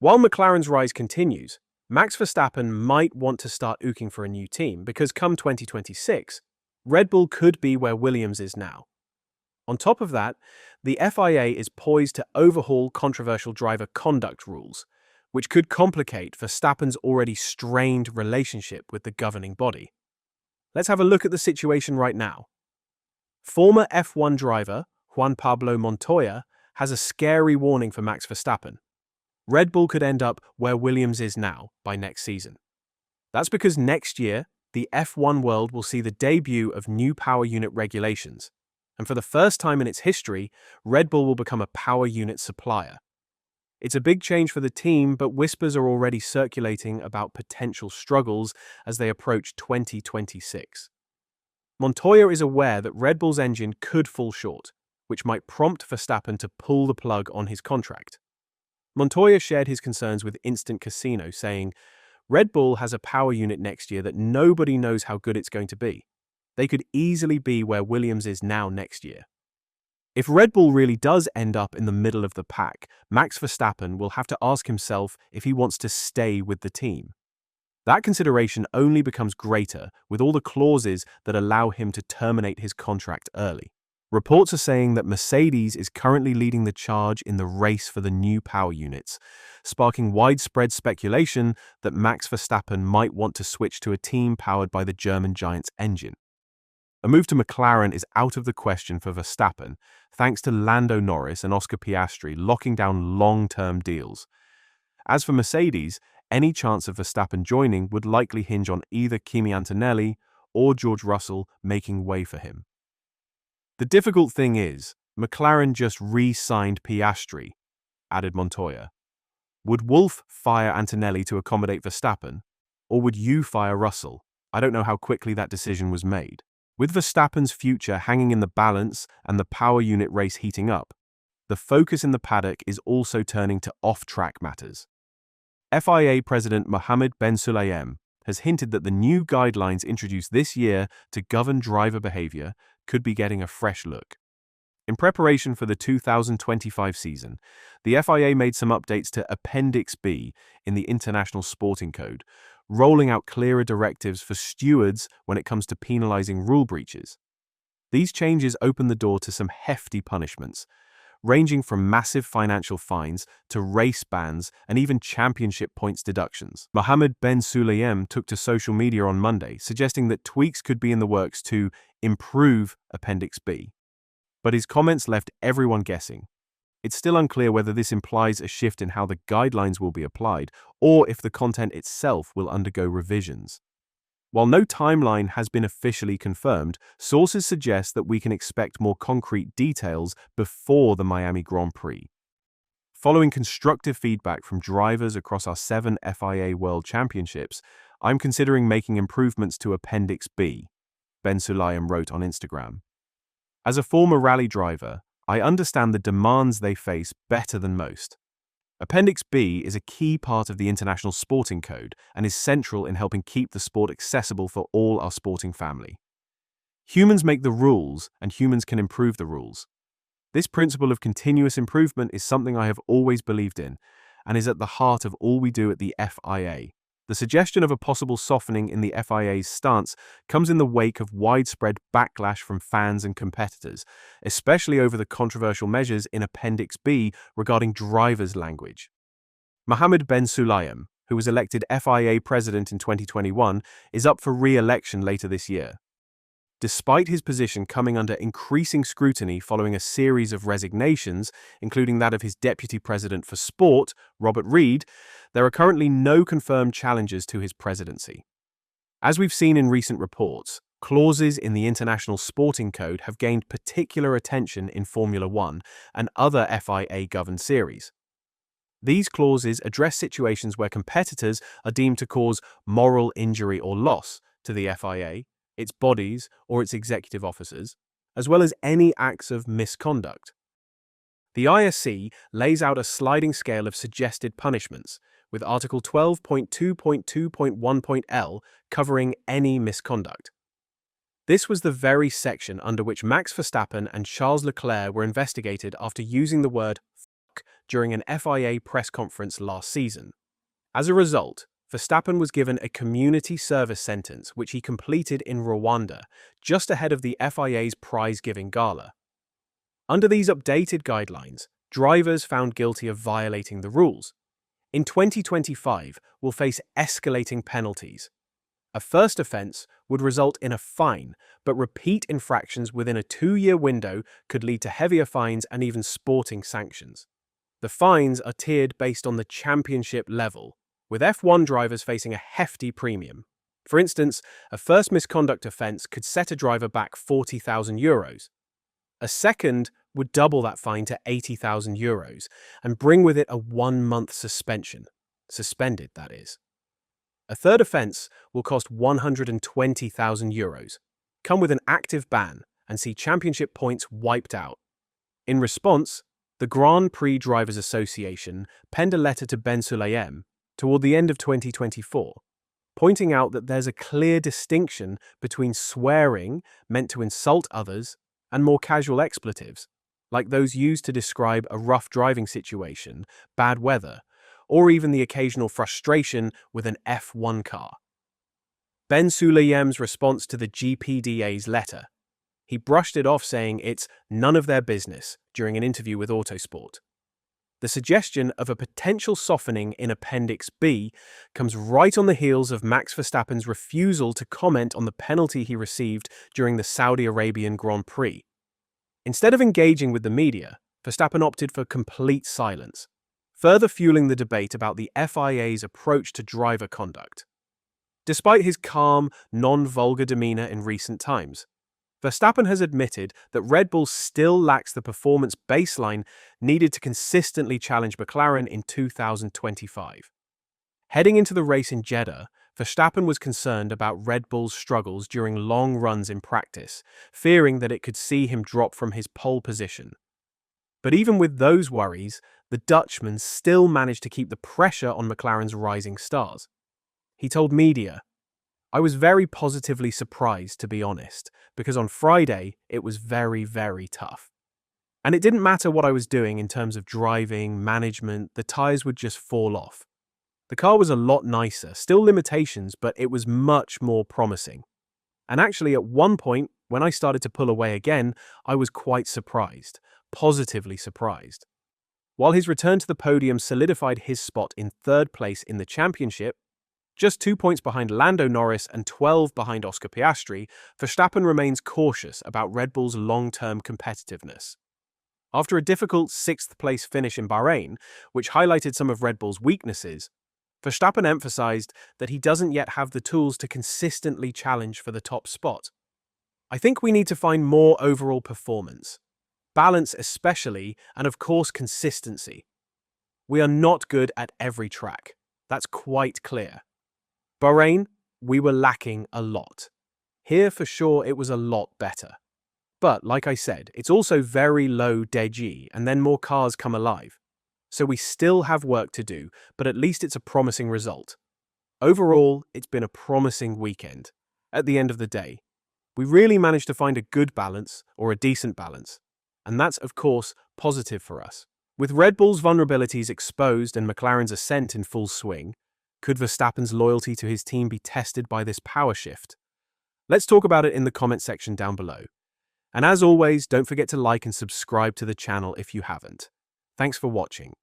While McLaren's rise continues, Max Verstappen might want to start ooking for a new team because come 2026, Red Bull could be where Williams is now. On top of that, the FIA is poised to overhaul controversial driver conduct rules, which could complicate Verstappen's already strained relationship with the governing body. Let's have a look at the situation right now. Former F1 driver Juan Pablo Montoya has a scary warning for Max Verstappen. Red Bull could end up where Williams is now by next season. That's because next year, the F1 world will see the debut of new power unit regulations, and for the first time in its history, Red Bull will become a power unit supplier. It's a big change for the team, but whispers are already circulating about potential struggles as they approach 2026. Montoya is aware that Red Bull's engine could fall short, which might prompt Verstappen to pull the plug on his contract. Montoya shared his concerns with Instant Casino, saying, "Red Bull has a power unit next year that nobody knows how good it's going to be. They could easily be where Williams is now next year." If Red Bull really does end up in the middle of the pack, Max Verstappen will have to ask himself if he wants to stay with the team. That consideration only becomes greater with all the clauses that allow him to terminate his contract early. Reports are saying that Mercedes is currently leading the charge in the race for the new power units, sparking widespread speculation that Max Verstappen might want to switch to a team powered by the German giant's engine. A move to McLaren is out of the question for Verstappen, thanks to Lando Norris and Oscar Piastri locking down long-term deals. As for Mercedes, any chance of Verstappen joining would likely hinge on either Kimi Antonelli or George Russell making way for him. The difficult thing is, McLaren just re-signed Piastri, added Montoya. Would Wolff fire Antonelli to accommodate Verstappen, or would you fire Russell? I don't know how quickly that decision was made. With Verstappen's future hanging in the balance and the power unit race heating up, the focus in the paddock is also turning to off-track matters. FIA President Mohammed Ben Sulayem has hinted that the new guidelines introduced this year to govern driver behavior could be getting a fresh look. In preparation for the 2025 season, the FIA made some updates to Appendix B in the International Sporting Code, rolling out clearer directives for stewards when it comes to penalizing rule breaches. These changes open the door to some hefty punishments, ranging from massive financial fines to race bans and even championship points deductions. Mohammed Ben Sulayem took to social media on Monday, suggesting that tweaks could be in the works to improve Appendix B. But his comments left everyone guessing. It's still unclear whether this implies a shift in how the guidelines will be applied, or if the content itself will undergo revisions. While no timeline has been officially confirmed, sources suggest that we can expect more concrete details before the Miami Grand Prix. Following constructive feedback from drivers across our 7 FIA World Championships, I'm considering making improvements to Appendix B, Ben Sulayem wrote on Instagram. As a former rally driver, I understand the demands they face better than most. Appendix B is a key part of the International Sporting Code and is central in helping keep the sport accessible for all our sporting family. Humans make the rules, and humans can improve the rules. This principle of continuous improvement is something I have always believed in, and is at the heart of all we do at the FIA. The suggestion of a possible softening in the FIA's stance comes in the wake of widespread backlash from fans and competitors, especially over the controversial measures in Appendix B regarding drivers' language. Mohammed Ben Sulayem, who was elected FIA president in 2021, is up for re-election later this year. Despite his position coming under increasing scrutiny following a series of resignations, including that of his deputy president for sport, Robert Reid, there are currently no confirmed challenges to his presidency. As we've seen in recent reports, clauses in the International Sporting Code have gained particular attention in Formula One and other FIA-governed series. These clauses address situations where competitors are deemed to cause moral injury or loss to the FIA, its bodies, or its executive officers, as well as any acts of misconduct. The ISC lays out a sliding scale of suggested punishments, with Article 12.2.2.1.L covering any misconduct. This was the very section under which Max Verstappen and Charles Leclerc were investigated after using the word "fuck" during an FIA press conference last season. As a result, Verstappen was given a community service sentence which he completed in Rwanda, just ahead of the FIA's prize-giving gala. Under these updated guidelines, drivers found guilty of violating the rules in 2025 will face escalating penalties. A first offence would result in a fine, but repeat infractions within a 2-year window could lead to heavier fines and even sporting sanctions. The fines are tiered based on the championship level, with F1 drivers facing a hefty premium. For instance, a first misconduct offence could set a driver back €40,000. A second would double that fine to €80,000 and bring with it a 1-month suspension. Suspended, that is. A third offence will cost €120,000, come with an active ban, and see championship points wiped out. In response, the Grand Prix Drivers Association penned a letter to Ben Sulayem toward the end of 2024, pointing out that there's a clear distinction between swearing meant to insult others and more casual expletives, like those used to describe a rough driving situation, bad weather, or even the occasional frustration with an F1 car. Ben Sulayem's response to the GPDA's letter: he brushed it off saying it's none of their business during an interview with Autosport. The suggestion of a potential softening in Appendix B comes right on the heels of Max Verstappen's refusal to comment on the penalty he received during the Saudi Arabian Grand Prix. Instead of engaging with the media, Verstappen opted for complete silence, further fueling the debate about the FIA's approach to driver conduct. Despite his calm, non-vulgar demeanor in recent times, Verstappen has admitted that Red Bull still lacks the performance baseline needed to consistently challenge McLaren in 2025. Heading into the race in Jeddah, Verstappen was concerned about Red Bull's struggles during long runs in practice, fearing that it could see him drop from his pole position. But even with those worries, the Dutchman still managed to keep the pressure on McLaren's rising stars. He told media, "I was very positively surprised, to be honest, because on Friday it was very, very tough. And it didn't matter what I was doing in terms of driving, management, the tyres would just fall off. The car was a lot nicer, still limitations, but it was much more promising. And actually at one point, when I started to pull away again, I was quite surprised, positively surprised." While his return to the podium solidified his spot in third place in the championship, just 2 points behind Lando Norris and 12 behind Oscar Piastri, Verstappen remains cautious about Red Bull's long-term competitiveness. After a difficult 6th-place finish in Bahrain, which highlighted some of Red Bull's weaknesses, Verstappen emphasized that he doesn't yet have the tools to consistently challenge for the top spot. "I think we need to find more overall performance. Balance especially, and of course consistency. We are not good at every track. That's quite clear. Bahrain, we were lacking a lot. Here for sure it was a lot better. But like I said, it's also very low DG and then more cars come alive. So we still have work to do, but at least it's a promising result. Overall, it's been a promising weekend. At the end of the day, we really managed to find a good balance, or a decent balance. And that's, of course, positive for us. With Red Bull's vulnerabilities exposed and McLaren's ascent in full swing, could Verstappen's loyalty to his team be tested by this power shift? Let's talk about it in the comment section down below. And as always, don't forget to like and subscribe to the channel if you haven't. Thanks for watching.